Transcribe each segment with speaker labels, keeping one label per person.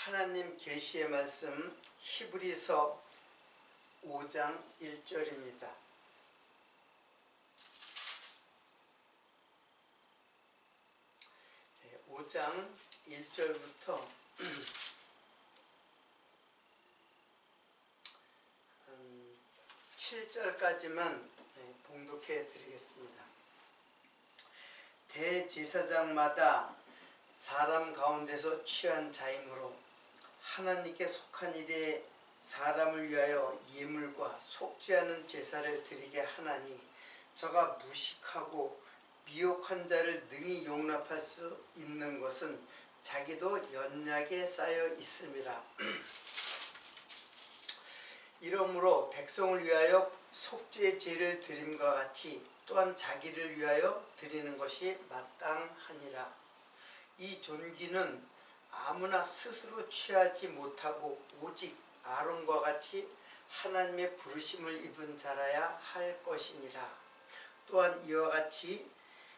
Speaker 1: 하나님 계시의 말씀 히브리서 5장 1절입니다. 5장 1절부터 7절까지만 봉독해 드리겠습니다. 대제사장마다 사람 가운데서 취한 자이므로 하나님께 속한 일에 사람을 위하여 예물과 속지 않은 제사를 드리게 하나니 저가 무식하고 미혹한 자를 능히 용납할 수 있는 것은 자기도 연약에 쌓여 있음이라. 이러므로 백성을 위하여 속죄의 제를 드림과 같이 또한 자기를 위하여 드리는 것이 마땅하니라. 이 존귀는 아무나 스스로 취하지 못하고 오직 아론과 같이 하나님의 부르심을 입은 자라야 할 것이니라. 또한 이와 같이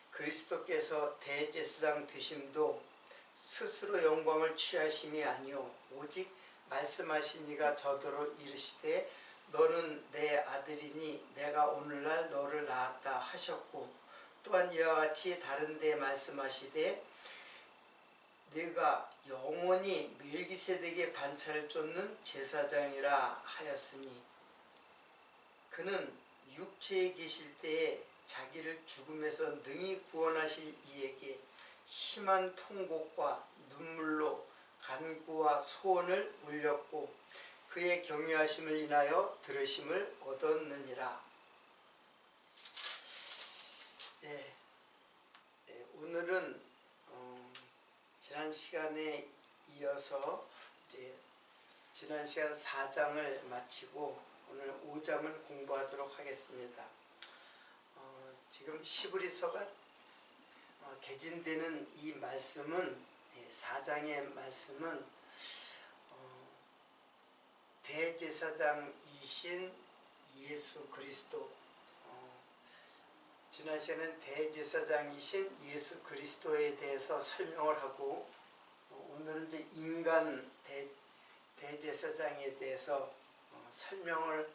Speaker 1: 그리스도께서 대제사장 되심도 스스로 영광을 취하심이 아니요 오직 말씀하신 이가 저더러 이르시되 너는 내 아들이니 내가 오늘날 너를 낳았다 하셨고, 또한 이와 같이 다른 데 말씀하시되 네가 영원히 멜기세덱의 반차를 쫓는 제사장이라 하였으니, 그는 육체에 계실 때에 자기를 죽음에서 능히 구원하실 이에게 심한 통곡과 눈물로 간구와 소원을 울렸고 그의 경외하심을 인하여 들으심을 얻었느니라. 오늘은 지난 시간에 이어서 이제 지난 시간 4장을 마치고 오늘 5장을 공부하도록 하겠습니다. 지금 히브리서가 개진되는 이 말씀은 4장의 말씀은 대제사장이신 예수 그리스도, 지난 시간에는 대제사장이신 예수 그리스도에 대해서 설명을 하고 오늘은 이제 인간 대제사장에 대해서 설명을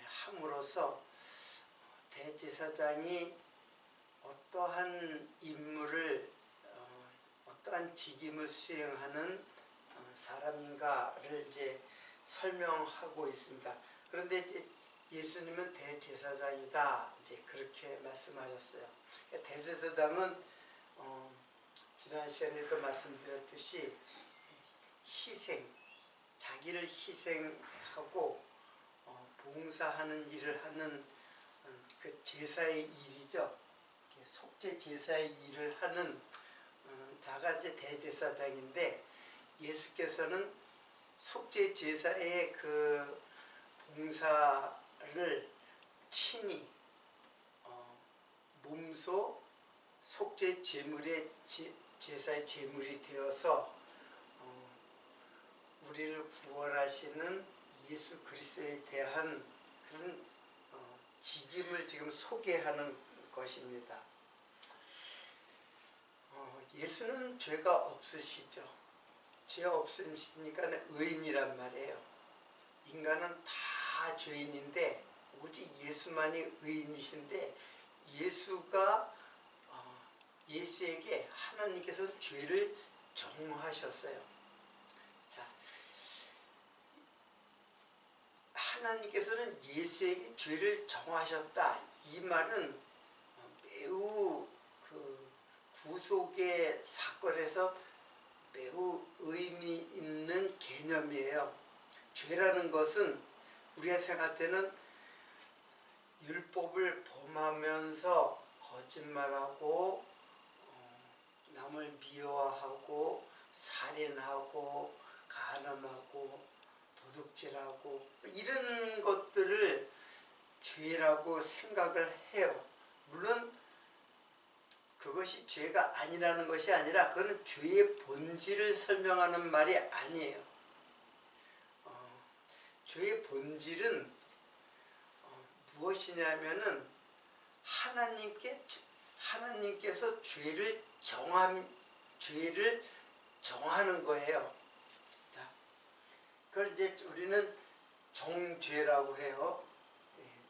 Speaker 1: 함으로써 대제사장이 어떠한 임무를 어떠한 직임을 수행하는 사람인가를 이제 설명하고 있습니다. 그런데 이제 예수님은 대제사장이다 이제 그렇게 말씀하셨어요. 대제사장은 지난 시간에도 말씀드렸듯이 희생, 자기를 희생하고 봉사하는 일을 하는 그 제사의 일이죠. 속죄 제사의 일을 하는 자가 이제 대제사장인데, 예수께서는 속죄 제사의 그 봉사를 친히 몸소 속죄 제물의 제사의 제물이 되어서 우리를 구원하시는 예수 그리스도에 대한 그런 직임을 지금 소개하는 것입니다. 예수는 죄가 없으시죠. 죄 없으시니까 의인이란 말이에요. 인간은 다 죄인인데 오직 예수만이 의인이신데, 예수에게 하나님께서 죄를 정하셨어요. 자, 하나님께서는 예수에게 죄를 정하셨다. 이 말은 매우 구속의 사건에서 매우 의미 있는 개념이에요. 죄라는 것은 우리가 생각할 때는 율법을 범하면서 거짓말하고 남을 미워하고 살인하고 간음하고 도둑질하고 이런 것들을 죄라고 생각을 해요. 물론 그것이 죄가 아니라는 것이 아니라 그거는 죄의 본질을 설명하는 말이 아니에요. 죄의 본질은 무엇이냐면은 하나님께서 죄를 정하는 거예요. 자, 그걸 이제 우리는 정죄라고 해요.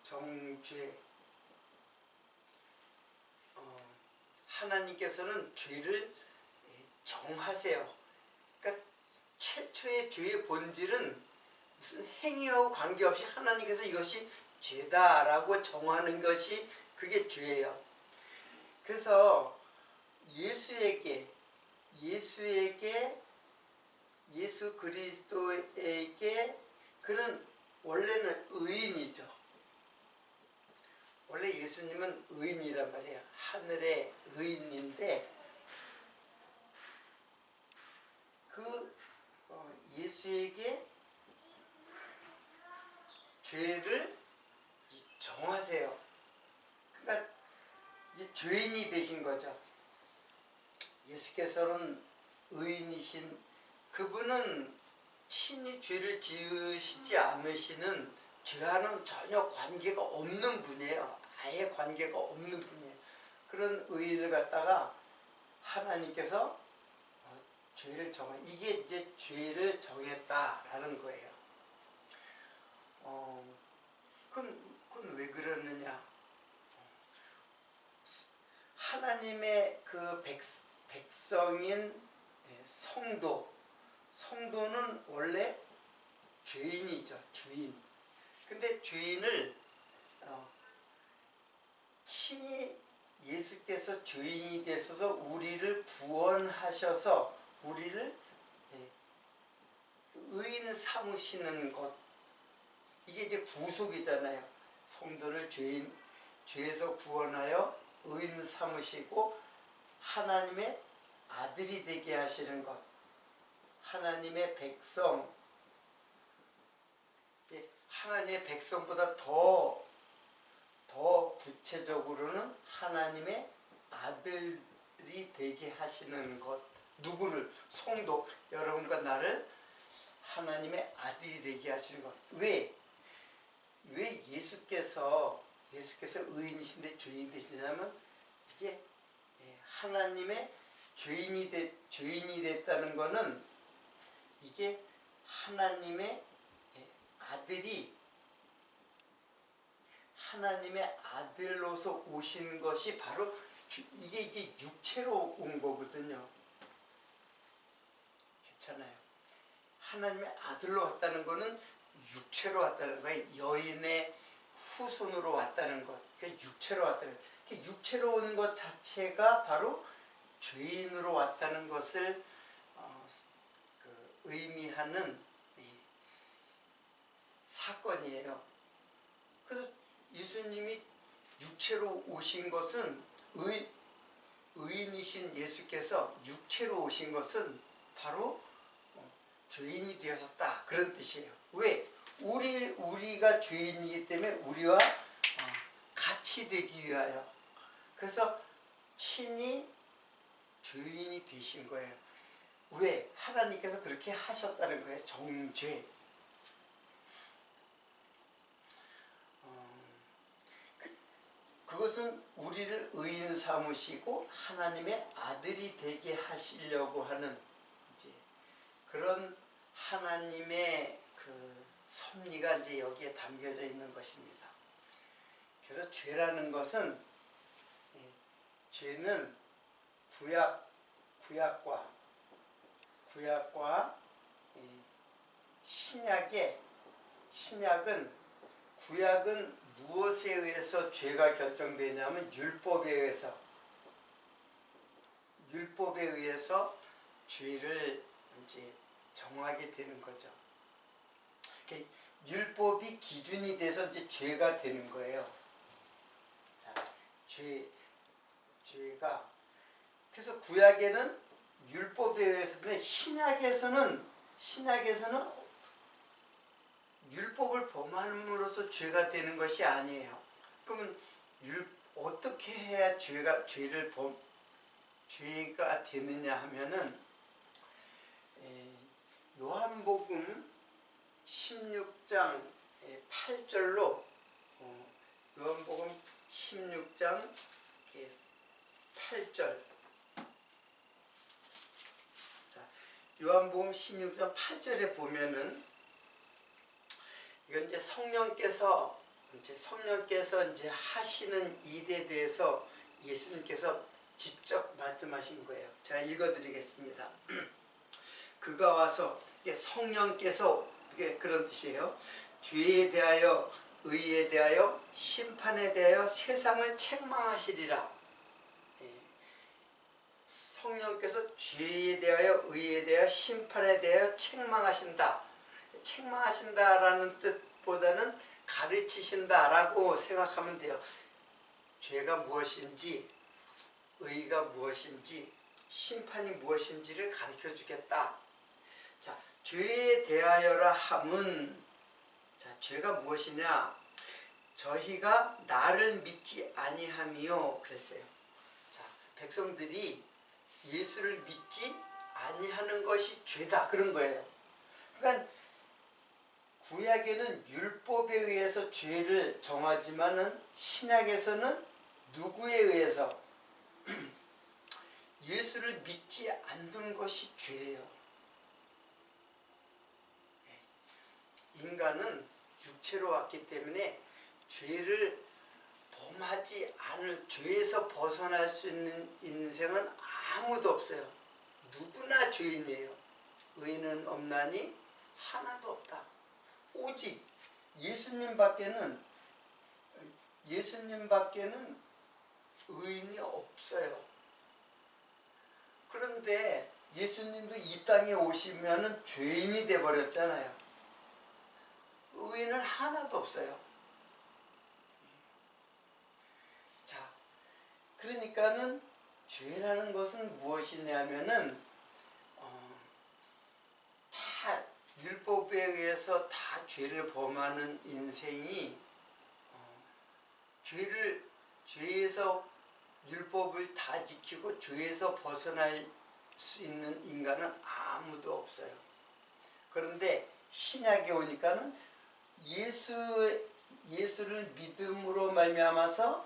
Speaker 1: 정죄. 하나님께서는 죄를 정하세요. 그러니까 최초의 죄의 본질은 무슨 행위하고 관계없이 하나님께서 이것이 죄다라고 정하는 것이 그게 죄예요. 그래서 예수 그리스도에게 그는 원래는 의인이죠. 원래 예수님은 의인이란 말이에요. 하늘의 의인인데 그 예수에게 죄를 정하세요. 그러니까 이제 죄인이 되신 거죠. 예수께서는 의인이신 그분은 친히 죄를 지으시지 않으시는 죄와는 전혀 관계가 없는 분이에요. 아예 관계가 없는 분이에요. 그런 의인을 갖다가 하나님께서 죄를 이게 이제 죄를 정했다라는 거예요. 그건 왜 그러느냐? 하나님의 그 백성인 성도는 원래 죄인이죠. 죄인. 근데 죄인을 친히 예수께서 죄인이 되셔서 우리를 구원하셔서 우리를 의인 삼으시는 것, 이게 이제 구속이잖아요. 성도를 죄에서 구원하여 의인 삼으시고 하나님의 아들이 되게 하시는 것, 하나님의 백성, 하나님의 백성보다 더 구체적으로는 하나님의 아들이 되게 하시는 것. 누구를? 성도, 여러분과 나를 하나님의 아들이 되게 하시는 것. 왜 예수께서 의인이신데 죄인이 되시냐면 이게 하나님의 죄인이 됐다는 것은 이게 하나님의 아들로서 오신 것이 바로 이게 육체로 온 거거든요. 괜찮아요. 하나님의 아들로 왔다는 것은 육체로 왔다는 거예요. 여인의 후손으로 왔다는 것. 육체로 왔다는 것. 육체로 온 것 자체가 바로 죄인으로 왔다는 것을 의미하는 사건이에요. 그래서 예수님이 육체로 오신 것은 의인이신 예수께서 육체로 오신 것은 바로 죄인이 되었다 그런 뜻이에요. 왜? 우리가 죄인이기 때문에 우리와 같이 되기 위하여. 그래서 친히 죄인이 되신 거예요. 왜? 하나님께서 그렇게 하셨다는 거예요. 정죄. 그것은 우리를 의인 삼으시고 하나님의 아들이 되게 하시려고 하는 이제 그런 하나님의 그 섭리가 이제 여기에 담겨져 있는 것입니다. 그래서 죄라는 것은 죄는 구약과 구약은 무엇에 의해서 죄가 결정되냐면 율법에 의해서 죄를 이제 정하게 되는 거죠. 율법이 기준이 돼서 이제 죄가 되는 거예요. 자, 죄가 그래서 구약에는 율법에 의해서 신약에서는 율법을 범함으로써 죄가 되는 것이 아니에요. 그러면 어떻게 해야 죄가 되느냐 하면은 요한복음 16장 8절로 요한복음 16장 8절. 자, 요한복음 16장 8절에 보면은 이건 성령께서 이제 하시는 일에 대해서 예수님께서 직접 말씀하신 거예요. 제가 읽어드리겠습니다. 그가 와서, 성령께서 그런 뜻이에요. 죄에 대하여, 의에 대하여, 심판에 대하여 세상을 책망하시리라. 성령께서 죄에 대하여, 의에 대하여, 심판에 대하여 책망하신다. 책망하신다라는 뜻보다는 가르치신다라고 생각하면 돼요. 죄가 무엇인지, 의가 무엇인지, 심판이 무엇인지를 가르쳐 주겠다. 자, 죄에 대하여라 함은, 자, 죄가 무엇이냐? 저희가 나를 믿지 아니함이요 그랬어요. 자, 백성들이 예수를 믿지 아니하는 것이 죄다 그런 거예요. 그러니까 구약에는 율법에 의해서 죄를 정하지만은 신약에서는 누구에 의해서 예수를 믿지 않는 것이 죄예요. 인간은 육체로 왔기 때문에 죄를 범하지 않을, 죄에서 벗어날 수 있는 인생은 아무도 없어요. 누구나 죄인이에요. 의인은 없나니 하나도 없다. 오직 예수님밖에는 의인이 없어요. 그런데 예수님도 이 땅에 오시면은 죄인이 돼버렸잖아요. 의인은 하나도 없어요. 자, 그러니까는 죄라는 것은 무엇이냐면은 다 율법에 의해서 다 죄를 범하는 인생이 죄에서 율법을 다 지키고 죄에서 벗어날 수 있는 인간은 아무도 없어요. 그런데 신약에 오니까는 예수를 믿음으로 말미암아서,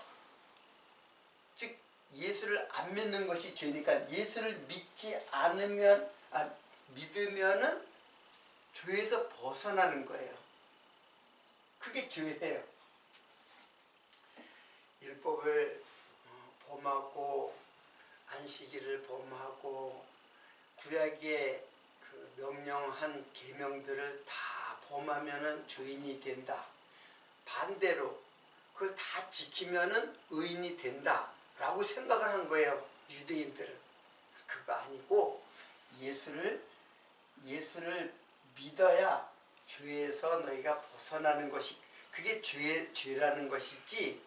Speaker 1: 즉 예수를 안 믿는 것이 죄니까 예수를 믿으면은 죄에서 벗어나는 거예요. 그게 죄예요. 율법을 범하고 안식일을 범하고 구약의 그 명령한 계명들을 다 범하면은 죄인이 된다. 반대로 그걸 다 지키면은 의인이 된다라고 생각을 한 거예요. 유대인들은. 그거 아니고 예수를 믿어야 죄에서 너희가 벗어나는 것이, 그게 죄라는 것이지,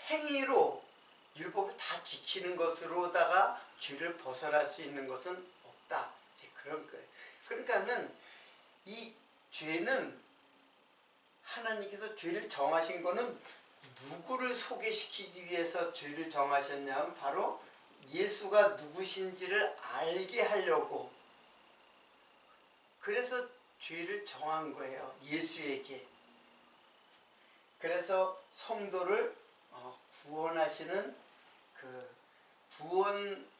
Speaker 1: 행위로 율법을 다 지키는 것으로다가 죄를 벗어날 수 있는 것은 없다. 이제 그런 거예요. 그러니까는 이 죄는, 하나님께서 죄를 정하신 거는 누구를 소개시키기 위해서 죄를 정하셨냐면 바로 예수가 누구신지를 알게 하려고. 그래서 죄를 정한 거예요. 예수에게. 그래서 성도를 구원하시는 그 구원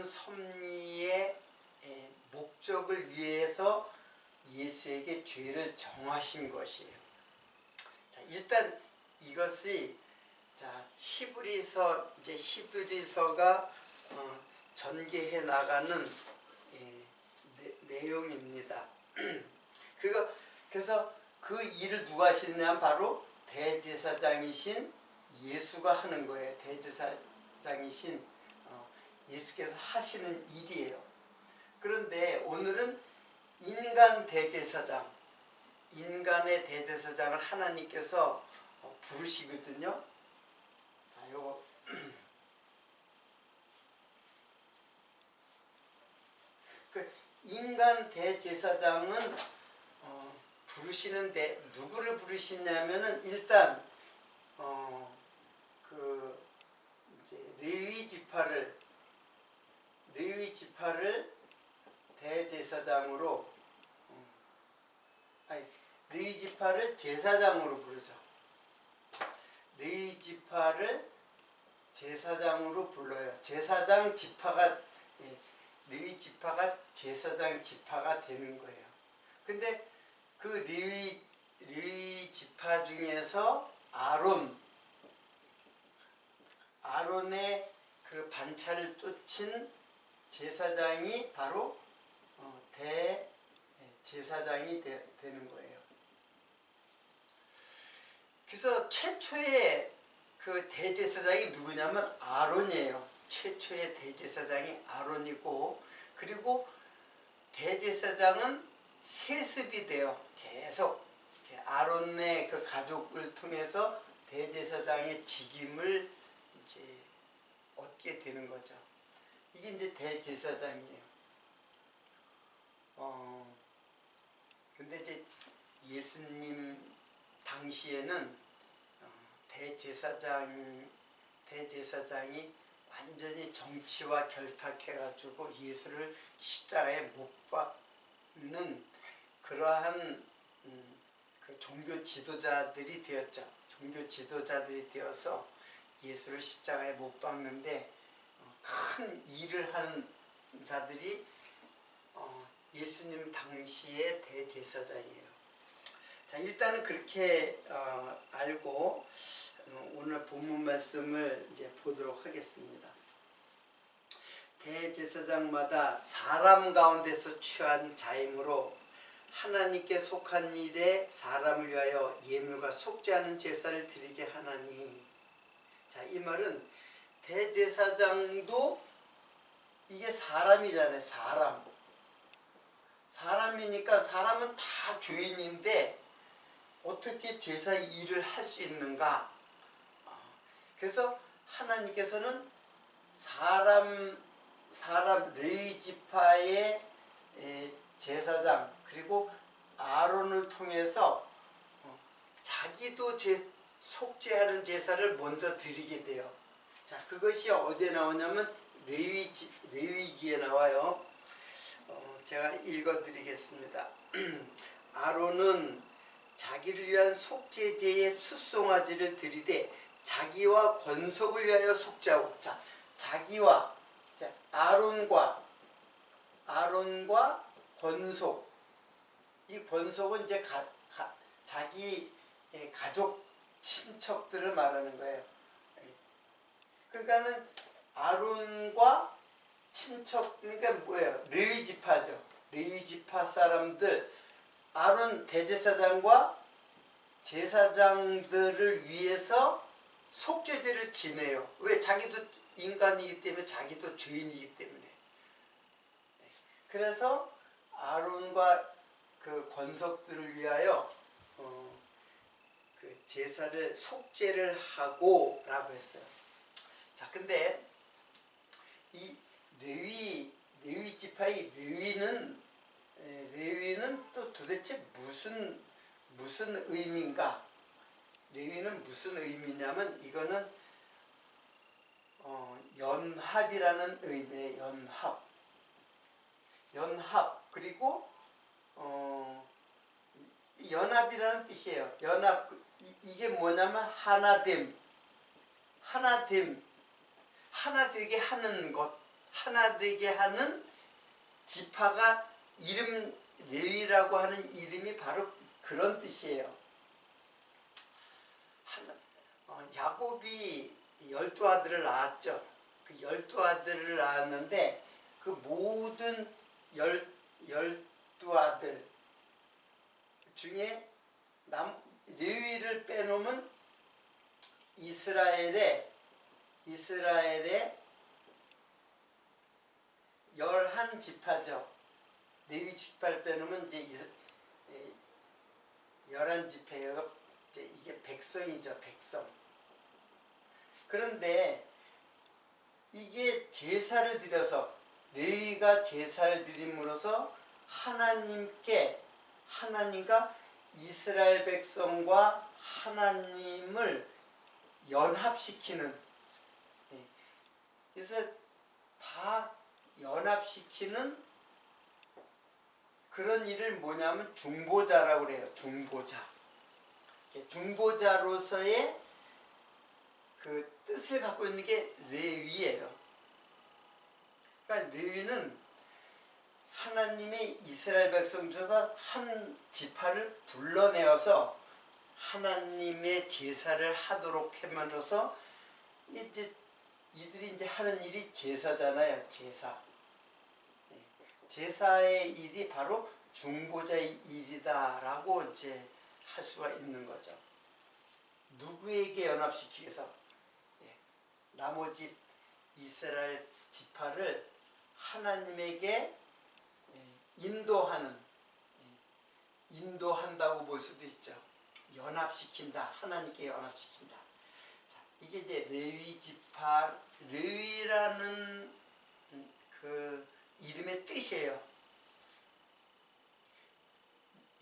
Speaker 1: 섭리의 목적을 위해서 예수에게 죄를 정하신 것이에요. 자, 일단 이것이, 자, 히브리서가 전개해 나가는 내용입니다. 그래서 그 일을 누가 하시느냐면 바로 대제사장이신 예수가 하는 거예요. 대제사장이신 예수께서 하시는 일이에요. 그런데 오늘은 인간의 대제사장을 하나님께서 부르시거든요. 자, 요거 그 인간 대제사장은 부르시는데 누구를 부르시냐면은 일단 이제 레위 지파를 대제사장으로, 레위 지파를 제사장으로 부르죠. 레위 지파를 제사장으로 불러요. 제사장 지파가, 레위 지파가 제사장 지파가 되는 거예요. 근데 그 레위 레위 지파 중에서 아론의 그 반차를 쫓은 제사장이 바로 대제사장이 되는 거예요. 그래서 최초의 그 대제사장이 누구냐면 아론이에요. 최초의 대제사장이 아론이고, 그리고 대제사장은 세습이 돼요. 계속 아론의 그 가족을 통해서 대제사장의 직임을 이제 얻게 되는 거죠. 이게 이제 대제사장이에요. 근데 이제 예수님 당시에는 대제사장이 완전히 정치와 결탁해가지고 예수를 십자가에 못 박는 그러한 그 종교 지도자들이 되었죠. 종교 지도자들이 되어서 예수를 십자가에 못 박는데 큰 일을 한 자들이 예수님 당시의 대제사장이에요. 자, 일단은 그렇게 알고 오늘 본문 말씀을 이제 보도록 하겠습니다. 대제사장마다 사람 가운데서 취한 자임으로 하나님께 속한 일에 사람을 위하여 예물과 속죄하는 제사를 드리게 하나니. 자, 이 말은 대제사장도 이게 사람이잖아요. 사람이니까 사람은 다 죄인인데 어떻게 제사 일을 할 수 있는가? 그래서 하나님께서는 사람 레위 지파의 제사장 그리고 아론을 통해서 자기도 속죄하는 제사를 먼저 드리게 돼요. 자, 그것이 어디에 나오냐면 레위기에 나와요. 제가 읽어드리겠습니다. 아론은 자기를 위한 속죄제의 숫송아지를 드리되 자기와 권속을 위하여 속죄하고. 자, 자기와 아론과 권속. 이 권속은 이제 자기 가족 친척들을 말하는 거예요. 그러니까는 아론과 친척, 그러니까 뭐예요? 레위 지파죠. 레위 지파 사람들, 아론 대제사장과 제사장들을 위해서 속죄제를 지내요. 왜? 자기도 인간이기 때문에, 자기도 죄인이기 때문에. 그래서 아론과 그 권속들을 위하여 그 제사를 속죄를 하고 라고 했어요. 자, 근데 이 레위 지파의 레위는 또 도대체 무슨 의미인가? 레위는 무슨 의미냐면 이거는 연합이라는 의미의 연합 그리고 연합이라는 뜻이에요. 연합, 이게 뭐냐면 하나 되게 하는 것, 하나 되게 하는 지파가 이름 레위라고 하는 이름이 바로 그런 뜻이에요. 야곱이 12아들을 낳았죠. 그 12아들을 낳았는데 그 모든 12아들 중에 레위를 빼놓으면 이스라엘의 11지파죠. 레위 지파를 빼놓으면 이제 11지파예요. 이게 백성이죠. 백성. 그런데 이게 제사를 드려서 레위가 제사를 드림으로써 하나님과 이스라엘 백성과 하나님을 연합시키는, 그래서 다 연합시키는 그런 일을 뭐냐면 중보자라고 그래요. 중보자로서의 그 뜻을 갖고 있는 게 레위예요. 그러니까 레위는 하나님의 이스라엘 백성 중에서 한 지파를 불러내어서 하나님의 제사를 하도록 함으로써 이제 이들이 이제 하는 일이 제사잖아요. 제사. 제사의 일이 바로 중보자의 일이다라고 이제 할 수가 있는 거죠. 누구에게 연합시키기 위해서? 나머지 이스라엘 지파를 하나님에게 인도한다고 볼 수도 있죠. 연합시킨다. 하나님께 연합시킨다. 자, 이게 이제 레위 지파, 레위라는 그 이름의 뜻이에요.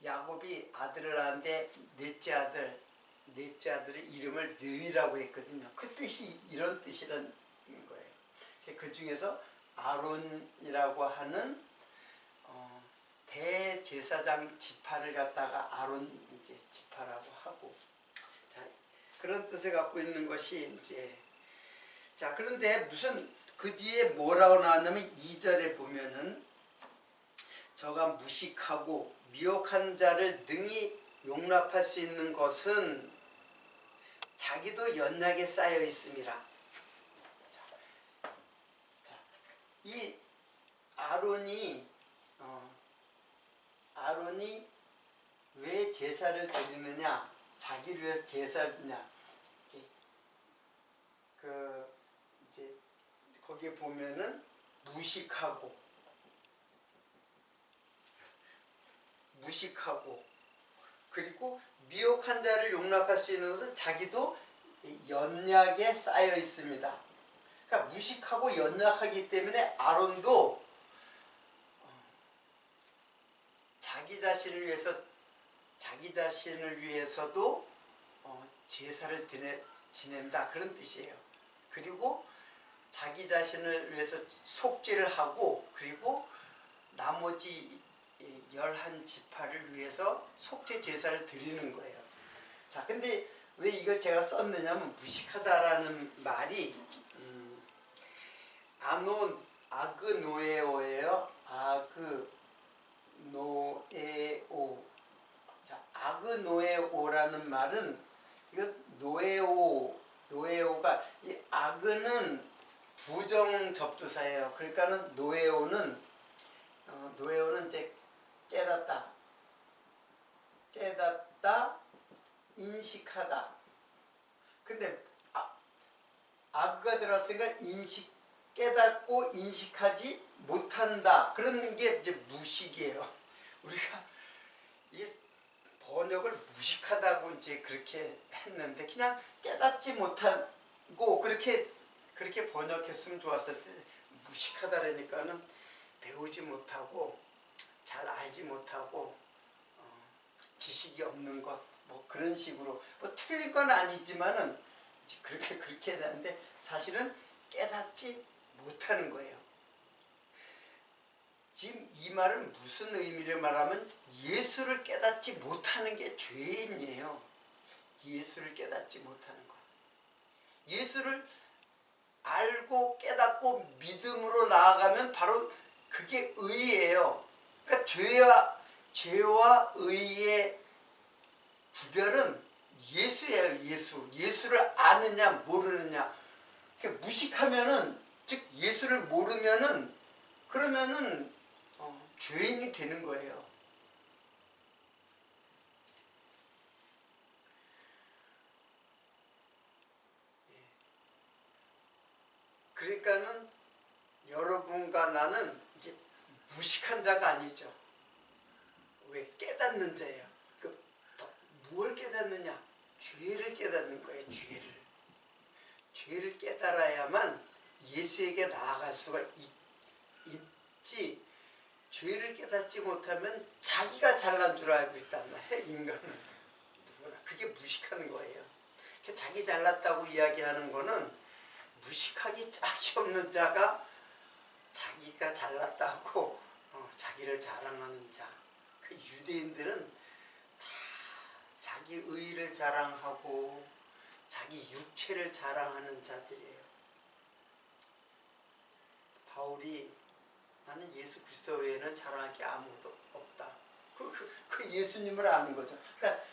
Speaker 1: 야곱이 아들을 낳았는데 넷째 아들의 이름을 레위라고 했거든요. 그 뜻이 이런 뜻이라는 거예요. 그 중에서 아론이라고 하는 대제사장 지파를 갖다가 아론 이제 지파라고 하고, 자, 그런 뜻을 갖고 있는 것이 이제, 자, 그런데 무슨 그 뒤에 뭐라고 나왔냐면 2절에 보면은 저가 무식하고 미혹한 자를 능히 용납할 수 있는 것은 자기도 연약에 쌓여 있음이라. 자, 이 아론이 왜 제사를 드리느냐? 자기를 위해서 제사를 드냐? 그 이제 거기에 보면은 무식하고 그리고 미혹한 자를 용납할 수 있는 것은 자기도 연약에 쌓여 있습니다. 그러니까 무식하고 연약하기 때문에 아론도 자기 자신을 위해서도 제사를 지낸다, 그런 뜻이에요. 그리고 자기 자신을 위해서 속죄를 하고, 그리고 나머지 11지파를 위해서 속죄 제사를 드리는 거예요. 자, 근데 왜 이걸 제가 썼느냐면 무식하다라는 말이 아그노에오예요. 아그노에오. 자, 아그노에오라는 말은, 이거 노에오가, 이 아그는 부정 접두사예요. 그러니까는 노에오는 이제 깨닫다, 인식하다. 근데 아그가 들어왔으니까 깨닫고 인식하지 못한다. 그런 게 이제 무식이에요. 우리가 이 번역을 무식하다고 이제 그렇게 했는데, 그냥 깨닫지 못하고 그렇게 번역했으면 좋았을 텐데, 무식하다라니까는 배우지 못하고 잘 알지 못하고 지식이 없는 것, 뭐 그런 식으로, 뭐 틀린 건 아니지만은 그렇게 되는데, 사실은 깨닫지 못하는 거예요. 지금 이 말은 무슨 의미를 말하면 예수를 깨닫지 못하는 게 죄인이에요. 예수를 깨닫지 못하는 것. 예수를 알고 깨닫고 믿음으로 나아가면 바로 그게 의예요. 그러니까 죄와 의의 구별은 예수예요. 예수를 아느냐 모르느냐. 그러니까 무식하면은, 즉 예수를 모르면은, 그러면은 죄인이 되는 거예요. 그러니까는 여러분과 나는 이제 무식한 자가 아니죠. 왜? 깨닫는 자예요. 무엇을 깨닫느냐? 죄를 깨닫는 거예요. 죄를 깨달아야만 예수에게 나아갈 수가 있지, 죄를 깨닫지 못하면 자기가 잘난 줄 알고 있단 말이에요. 인간은 누구나. 그게 무식한 거예요. 자기 잘났다고 이야기하는 거는 무식하기 짝이 없는 자가 자기가 잘났다고 자기를 자랑하는 자. 그 유대인들은 다 자기 의를 자랑하고 자기 육체를 자랑하는 자들이에요. 바울이 나는 예수 그리스도 외에는 자랑할 게 아무도 없다. 그 예수님을 아는 거죠. 그러니까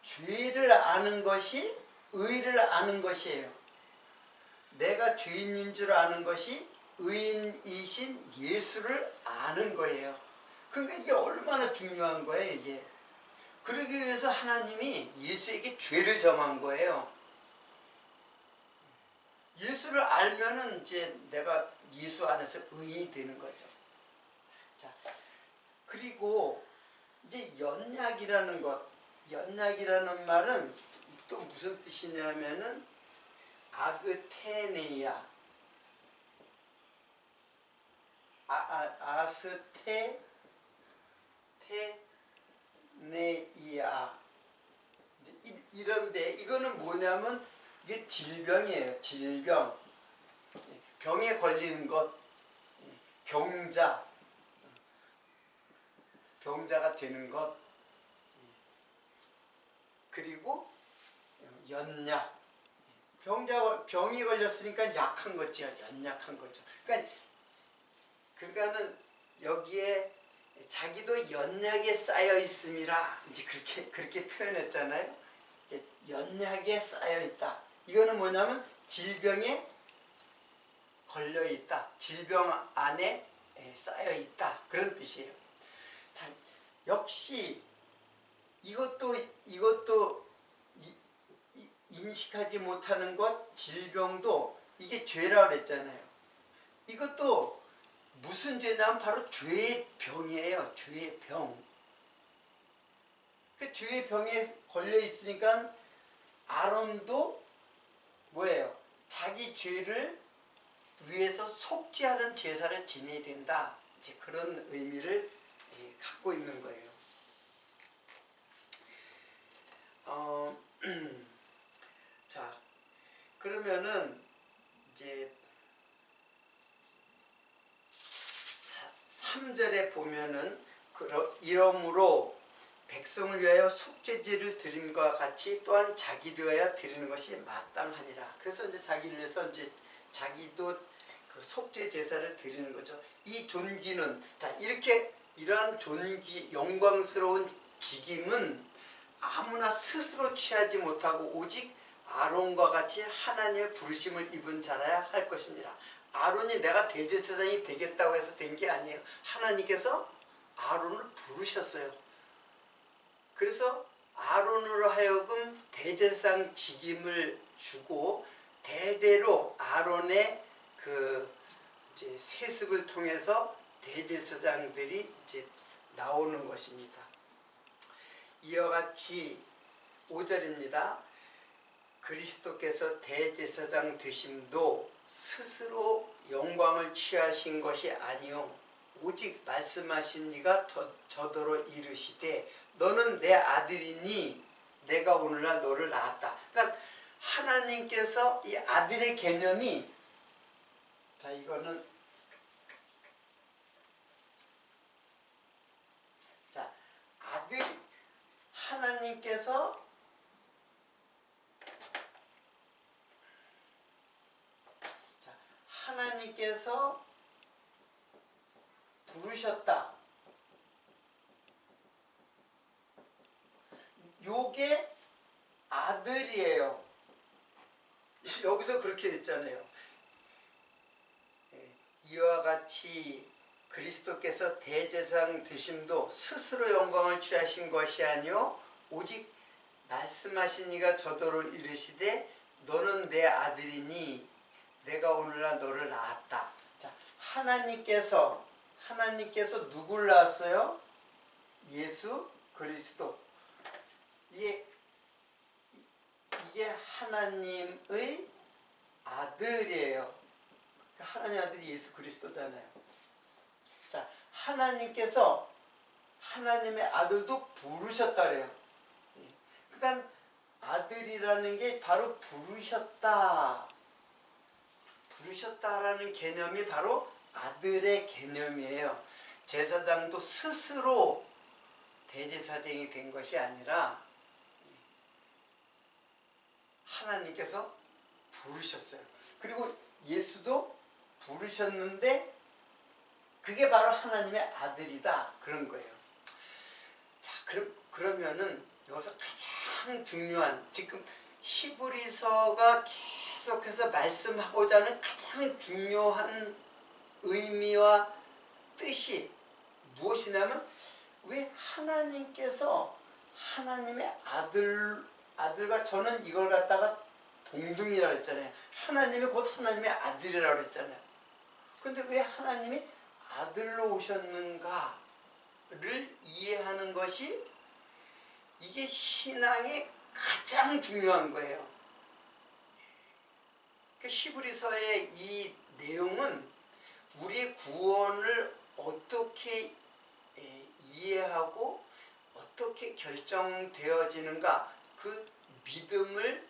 Speaker 1: 죄를 아는 것이 의를 아는 것이에요. 내가 죄인인 줄 아는 것이 의인이신 예수를 아는 거예요. 그러니까 이게 얼마나 중요한 거예요, 이게. 그러기 위해서 하나님이 예수에게 죄를 점한 거예요. 예수를 알면은 이제 내가 예수 안에서 의인이 되는 거죠. 자, 그리고 이제 연약이라는 것, 연약이라는 말은 또 무슨 뜻이냐면은 아그테네이아, 아스테네이아, 이런데 이거는 뭐냐면 이게 질병이에요. 질병, 병에 걸리는 것, 병자가 되는 것, 그리고 연약, 병이 걸렸으니까 약한 거죠. 연약한 거죠. 그러니까는 여기에 자기도 연약에 쌓여 있음이라 이제 그렇게 표현했잖아요. 연약에 쌓여 있다. 이거는 뭐냐면 질병에 걸려 있다. 질병 안에 쌓여 있다. 그런 뜻이에요. 자, 역시 이것도 인식하지 못하는 것, 질병도 이게 죄라고 그랬잖아요. 이것도 무슨 죄냐면 바로 죄의 병이에요. 죄의 병. 그 죄의 병에 걸려 있으니까 아론도 뭐예요? 자기 죄를 위해서 속죄하는 제사를 지내야 된다. 이제 그런 의미를 갖고 있는 거예요. 자, 그러면은 이제 3절에 보면은 이러므로 백성을 위하여 속죄제를 드림과 같이 또한 자기를 위하여 드리는 것이 마땅하니라. 그래서 이제 자기를 위해서 이제 자기도 그 속죄 제사를 드리는 거죠. 이 존귀는 자 이렇게 이러한 존귀 영광스러운 직임은 아무나 스스로 취하지 못하고 오직 아론과 같이 하나님의 부르심을 입은 자라야 할 것이니라. 아론이 내가 대제사장이 되겠다고 해서 된 게 아니에요. 하나님께서 아론을 부르셨어요. 그래서 아론으로 하여금 대제사장 직임을 주고 대대로 아론의 그 이제 세습을 통해서 대제사장들이 이제 나오는 것입니다. 이와 같이 5절입니다. 그리스도께서 대제사장 되심도 스스로 영광을 취하신 것이 아니요 오직 말씀하신 이가 저더러 이르시되 너는 내 아들이니 내가 오늘날 너를 낳았다. 그러니까 하나님께서 이 아들의 개념이 자 이거는 자 아들 하나님께서 부르셨다. 요게 아들이에요. 여기서 그렇게 됐잖아요. 이와 같이 그리스도께서 대제사장 되심도 스스로 영광을 취하신 것이 아니요 오직 말씀하신 이가 저더러 이르시되 너는 내 아들이니 내가 오늘날 너를 낳았다. 자, 하나님께서 누굴 낳았어요? 예수 그리스도. 이게 하나님의 아들이에요. 하나님 아들이 예수 그리스도잖아요. 자, 하나님께서 하나님의 아들도 부르셨다 그래요. 그러니까 아들이라는 게 바로 부르셨다라는 개념이 바로 아들의 개념이에요. 제사장도 스스로 대제사장이 된 것이 아니라 하나님께서 부르셨어요. 그리고 예수도 부르셨는데 그게 바로 하나님의 아들이다 그런 거예요. 자, 그러면은 여기서 가장 중요한 지금 히브리서가 계속해서 말씀하고자 하는 가장 중요한 의미와 뜻이 무엇이냐면 왜 하나님께서 하나님의 아들과 저는 이걸 갖다가 동등이라 그랬잖아요. 하나님이 곧 하나님의 아들이라고 그랬잖아요. 근데 왜 하나님이 아들로 오셨는가를 이해하는 것이 이게 신앙의 가장 중요한 거예요. 히브리서의 이 내용은 우리의 구원을 어떻게 이해하고 어떻게 결정되어지는가 그 믿음을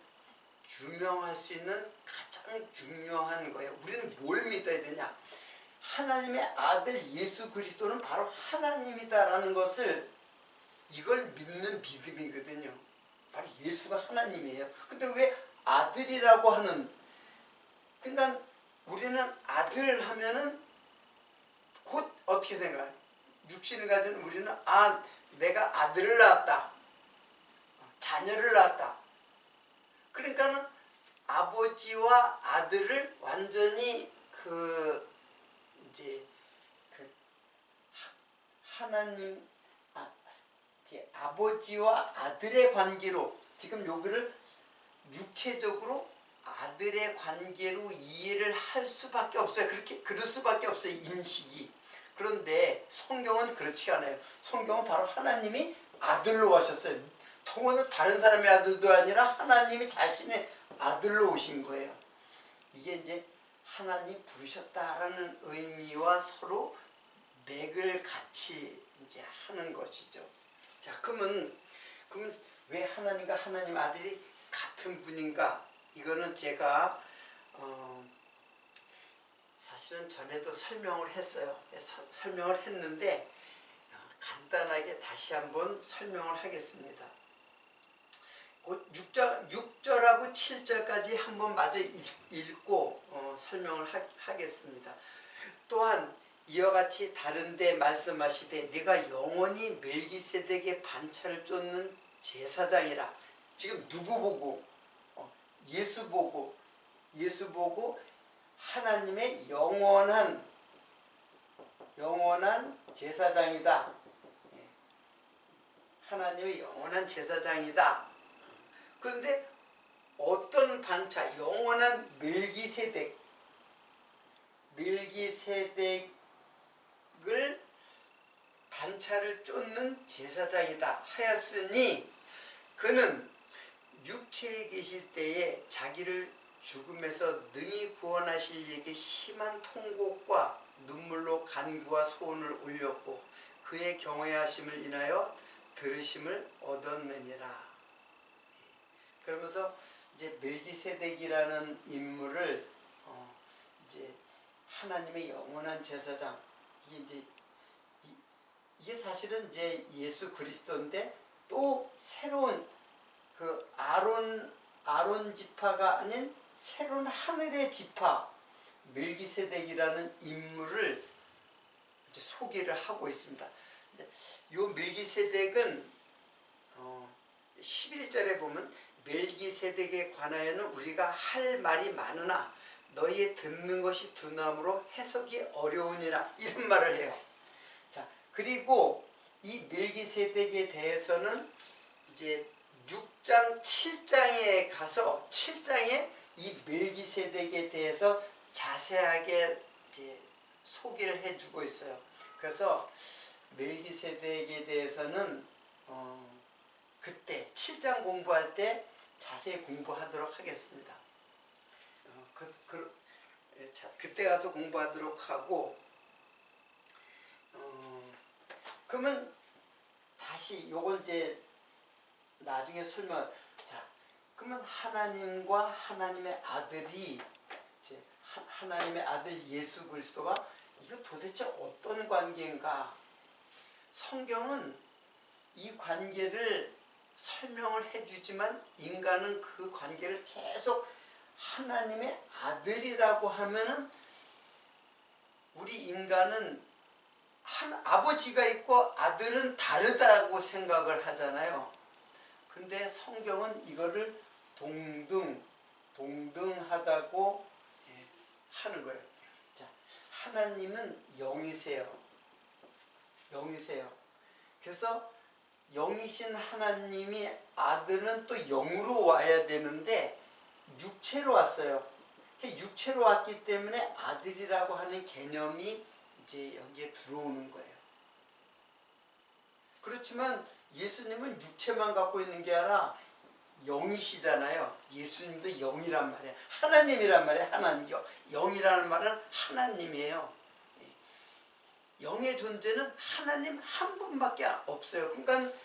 Speaker 1: 규명할 수 있는 가장 중요한 거예요. 우리는 뭘 믿어야 되냐? 하나님의 아들 예수 그리스도는 바로 하나님이다라는 것을 이걸 믿는 믿음이거든요. 바로 예수가 하나님이에요. 근데 왜 아들이라고 하는, 그러니까 우리는 아들 하면은 곧 어떻게 생각해요? 육신을 가진 우리는 내가 아들을 낳았다, 자녀를 낳았다. 그러니까는 아버지와 아들을 완전히 하나님 아버지와 아들의 관계로 지금 여기를 육체적으로 아들의 관계로 이해를 할 수밖에 없어요. 그럴 수밖에 없어요. 인식이. 그런데 성경은 그렇지 않아요. 성경은 바로 하나님이 아들로 하셨어요. 통은 다른 사람의 아들도 아니라 하나님이 자신의 아들로 오신 거예요. 이게 이제 하나님 부르셨다라는 의미와 서로 맥을 같이 이제 하는 것이죠. 자, 그러면 왜 하나님과 하나님 아들이 같은 분인가? 이거는 제가 사실은 전에도 설명을 했어요. 설명을 했는데 간단하게 다시 한번 설명을 하겠습니다. 6절하고 7절까지 한번 마저 읽고 설명을 하겠습니다. 또한 이와 같이 다른데 말씀하시되 네가 영원히 멜기세덱의 반차를 쫓는 제사장이라. 지금 누구 보고? 예수 보고 하나님의 영원한 제사장이다. 하나님의 영원한 제사장이다. 그런데 어떤 반차? 영원한 멜기세덱을 반차를 쫓는 제사장이다 하였으니 그는 육체에 계실 때에 자기를 죽음에서 능히 구원하실 이에게 심한 통곡과 눈물로 간구와 소원을 올렸고 그의 경외하심을 인하여 들으심을 얻었느니라. 그러면서 이제 멜기세덱이라는 인물을 이제 하나님의 영원한 제사장, 이게 사실은 이제 예수 그리스도인데 또 새로운 그 아론 지파가 아닌 새로운 하늘의 지파 멜기세덱이라는 인물을 이제 소개를 하고 있습니다. 이 멜기세덱은 11절에 보면 멜기세덱에 관하여는 우리가 할 말이 많으나 너희의 듣는 것이 둔함으로 해석이 어려우니라 이런 말을 해요. 자, 그리고 이 멜기세덱에 대해서는 이제 6장 7장에 가서 7장에 이 멜기세덱에 대해서 자세하게 이제 소개를 해주고 있어요. 그래서 멜기세덱에 대해서는 그때 7장 공부할 때 자세히 공부하도록 하겠습니다. 그때 가서 공부하도록 하고 그러면 다시 요건 이제 나중에 설명. 자, 그러면 하나님과 하나님의 아들이 이제 하나님의 아들 예수 그리스도가 이거 도대체 어떤 관계인가? 성경은 이 관계를 설명을 해주지만 인간은 그 관계를 계속 하나님의 아들이라고 하면은 우리 인간은 한 아버지가 있고 아들은 다르다고 생각을 하잖아요. 근데 성경은 이거를 동등하다고 하는 거예요. 자, 하나님은 영이세요. 영이세요. 그래서 영이신 하나님이 아들은 또 영으로 와야 되는데 육체로 왔어요. 육체로 왔기 때문에 아들이라고 하는 개념이 이제 여기에 들어오는 거예요. 그렇지만 예수님은 육체만 갖고 있는 게 아니라 영이시잖아요. 예수님도 영이란 말이에요. 하나님이란 말이에요. 하나님. 영이라는 말은 하나님이에요. 영의 존재는 하나님 한 분밖에 없어요. 그러니까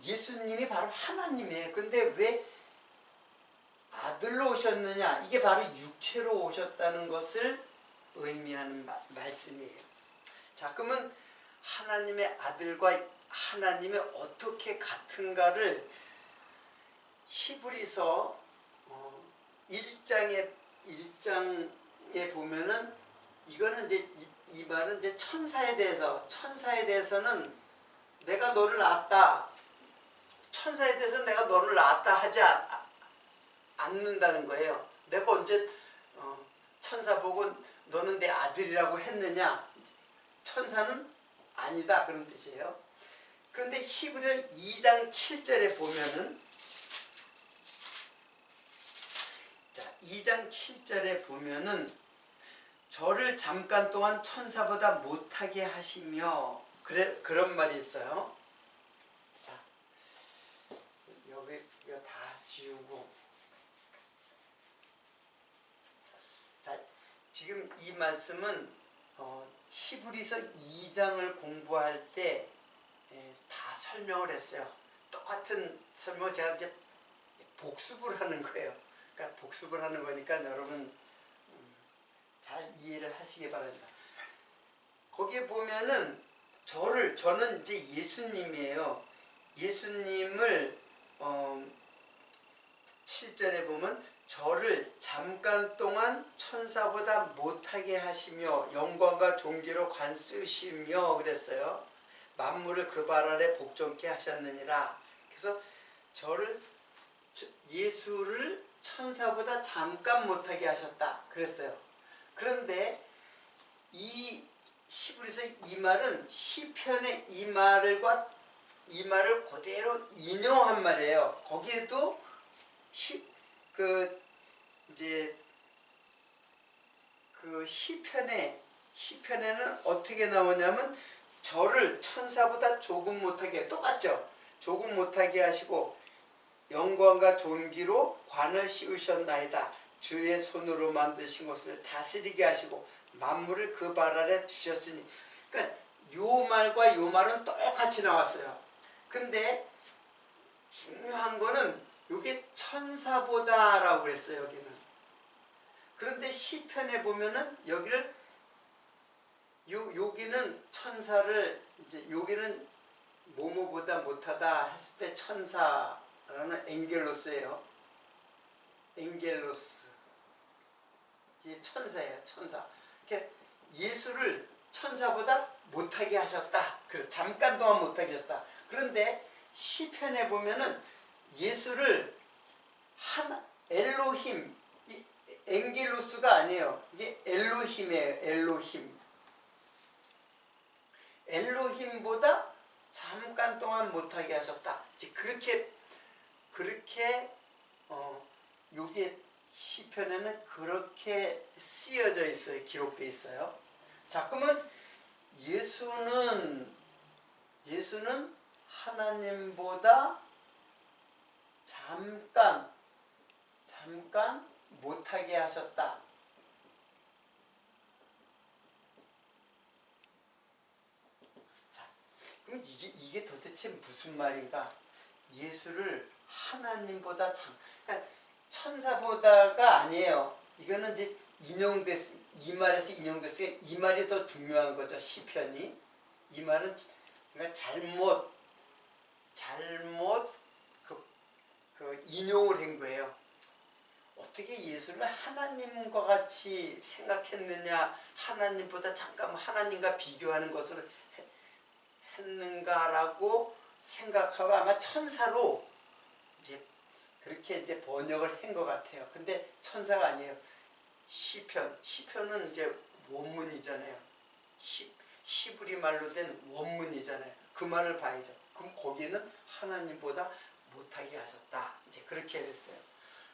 Speaker 1: 예수님이 바로 하나님이에요. 근데 왜 아들로 오셨느냐? 이게 바로 육체로 오셨다는 것을 의미하는 말씀이에요. 자, 그러면 하나님의 아들과 하나님이 어떻게 같은가를 히브리서 1장에 보면은 이거는 이제 이 말은 이제 천사에 대해서는 내가 너를 낳았다. 천사에 대해서는 내가 너를 낳았다 하지 않는다는 거예요. 내가 언제 천사 보고 너는 내 아들이라고 했느냐? 천사는 아니다 그런 뜻이에요. 그런데 히브리서 2장 7절에 보면은 2장 7절에 보면은 저를 잠깐 동안 천사보다 못하게 하시며 그런 말이 있어요. 자, 여기 이거 다 지우고. 자, 지금 이 말씀은 히브리서 2장을 공부할 때 다 설명을 했어요. 똑같은 설명을 제가 이제 복습을 하는 거예요. 그러니까 복습을 하는 거니까 여러분 잘 이해를 하시기 바랍니다. 거기에 보면은 저는 이제 예수님이에요. 예수님을 7절에 보면 저를 잠깐 동안 천사보다 못하게 하시며 영광과 존귀로 관쓰시며 그랬어요. 만물을 그 발 아래 복종케 하셨느니라. 그래서 예수를 천사보다 잠깐 못하게 하셨다 그랬어요. 그런데 이 히브리서 이 말은 시편의 이 말을 그대로 인용한 말이에요. 거기에도 시편에는 어떻게 나오냐면 저를 천사보다 조금 못하게, 똑같죠? 조금 못하게 하시고 영광과 존귀로 관을 씌우셨나이다. 주의 손으로 만드신 것을 다스리게 하시고 만물을 그 발 아래 두셨으니. 그러니까 요 말과 요 말은 똑같이 나왔어요. 근데 중요한 거는 요게 천사보다라고 그랬어요. 여기는. 그런데 시편에 보면은 여기는 천사를 이제 여기는 뭐뭐보다 못하다 했을 때 천사라는 엔겔로스예요. 엔겔로스. 이게 천사예요. 천사. 이렇게 예수를 천사보다 못하게 하셨다. 잠깐 동안 못하게 하셨다. 그런데 시편에 보면은 예수를 엘로힘, 엔겔로스가 아니에요. 이게 엘로힘이에요. 엘로힘. 엘로힘보다 잠깐 동안 못하게 하셨다. 이제 그렇게 요게 시편에는 그렇게 쓰여져 있어요. 기록되어 있어요. 자, 그러면 예수는 하나님보다 잠깐 못하게 하셨다. 자, 그럼 이게 도대체 무슨 말인가? 예수를 하나님보다 그러니까 천사보다가 아니에요. 이거는 이제 이 말에서 인용됐으니까 이 말이 더 중요한 거죠. 시편이. 이 말은 그러니까 잘못 인용을 한 거예요. 어떻게 예수를 하나님과 같이 생각했느냐, 하나님보다 잠깐 하나님과 비교하는 것을 했는가라고 생각하고 아마 천사로 이제 그렇게 이제 번역을 한 것 같아요. 근데 천사가 아니에요. 시편은 이제 원문이잖아요. 히브리 말로 된 원문이잖아요. 그 말을 봐야죠. 그럼 거기는 하나님보다 못하게 하셨다. 이제 그렇게 됐어요.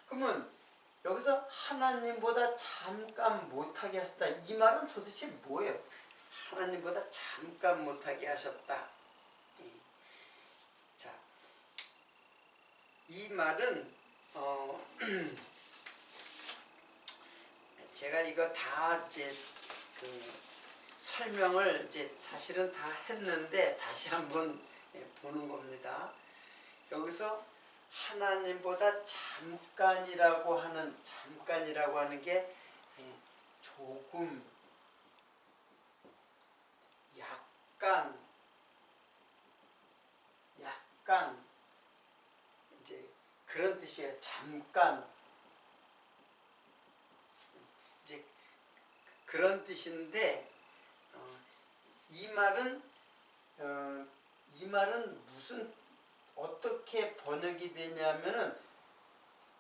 Speaker 1: 그러면 여기서 하나님보다 잠깐 못하게 하셨다. 이 말은 도대체 뭐예요? 하나님보다 잠깐 못하게 하셨다. 자, 이 말은 제가 이거 다 이제 설명을 이제 사실은 다 했는데 다시 한번 보는 겁니다. 여기서 하나님보다 잠깐이라고 하는 게 조금, 약간 이제 그런 뜻이에요. 잠깐 이제 그런 뜻인데 이 말은 무슨 어떻게 번역이 되냐면은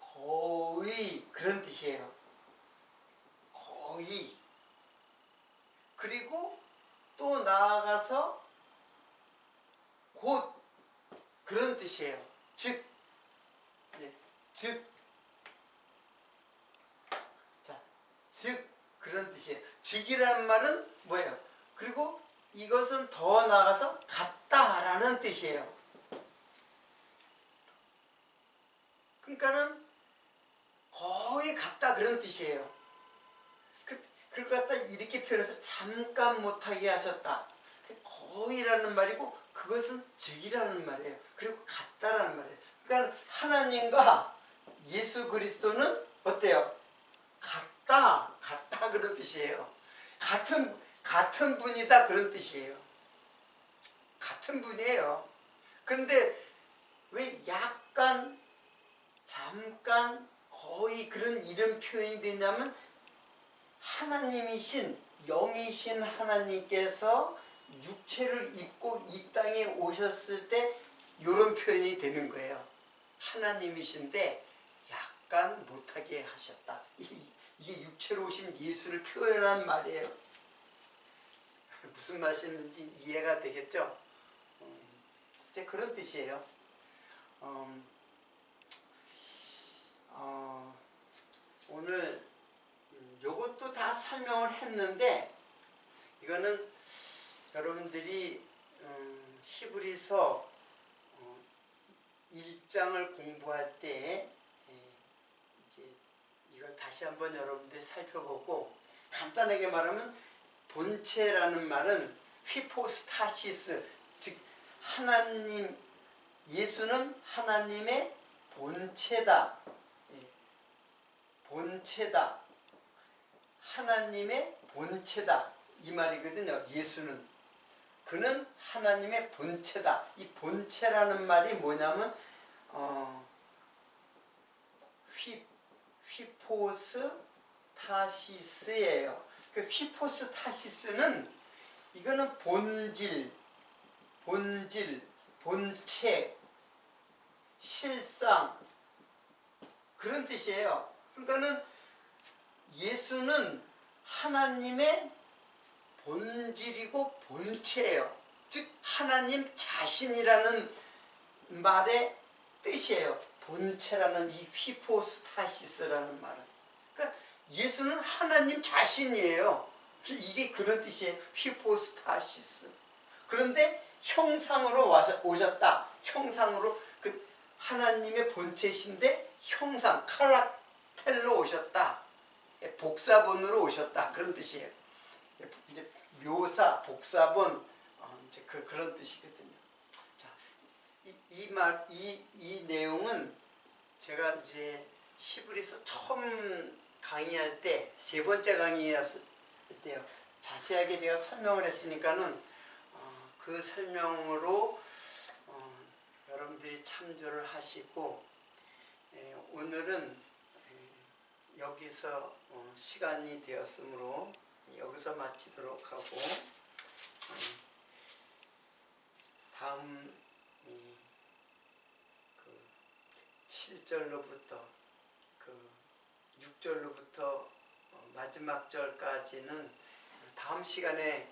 Speaker 1: 거의 그런 뜻이에요. 거의. 그리고 또 나아가서 곧 그런 뜻이에요. 즉 그런 뜻이에요. 즉이란 말은 뭐예요? 그리고 이것은 더 나아가서 같다라는 뜻이에요. 그러니까는 거의 같다 그런 뜻이에요. 그걸 갖다 이렇게 표현해서 잠깐 못하게 하셨다. 거의라는 말이고 그것은 즉이라는 말이에요. 그리고 같다라는 말이에요. 그러니까 하나님과 예수 그리스도는 어때요? 같다 그런 뜻이에요. 같은 분이다 그런 뜻이에요. 같은 분이에요. 그런데 왜 약간, 잠깐, 거의 그런 이런 표현이 되냐면 하나님이신, 영이신 하나님께서 육체를 입고 이 땅에 오셨을 때 이런 표현이 되는 거예요. 하나님이신데 약간 못하게 하셨다. 이게 육체로 오신 예수를 표현한 말이에요. 무슨 말씀인지 이해가 되겠죠? 이제 그런 뜻이에요. 오늘 요것도 다 설명을 했는데 이거는 여러분들이 히브리서 1장을 공부할 때 이제 이걸 다시 한번 여러분들이 살펴보고, 간단하게 말하면 본체라는 말은 휘포스타시스, 즉 하나님, 예수는 하나님의 본체다. 본체다. 하나님의 본체다. 이 말이거든요. 예수는. 그는 하나님의 본체다. 이 본체라는 말이 뭐냐면 휘포스타시스예요. 그 휘포스타시스는 이거는 본질, 본체, 실상 그런 뜻이에요. 그러니까는 예수는 하나님의 본질이고 본체예요. 즉 하나님 자신이라는 말의 뜻이에요. 본체라는 이 휘포스타시스라는 말은. 그러니까 예수는 하나님 자신이에요. 이게 그런 뜻이에요. 휘포스타시스. 그런데 형상으로 오셨다. 형상으로 그 하나님의 본체이신데 형상, 카락텔로 오셨다. 복사본으로 오셨다. 그런 뜻이에요. 이제 묘사, 복사본, 이제 그런 뜻이거든요. 자, 이 내용은 제가 이제 히브리서 처음 강의할 때, 세 번째 강의였을 때요. 자세하게 제가 설명을 했으니까는 그 설명으로 여러분들이 참조를 하시고, 오늘은 여기서 시간이 되었으므로 여기서 마치도록 하고, 1절로부터 그 6절로부터 마지막 절까지는 다음 시간에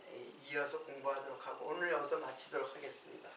Speaker 1: 이어서 공부하도록 하고 오늘 여기서 마치도록 하겠습니다.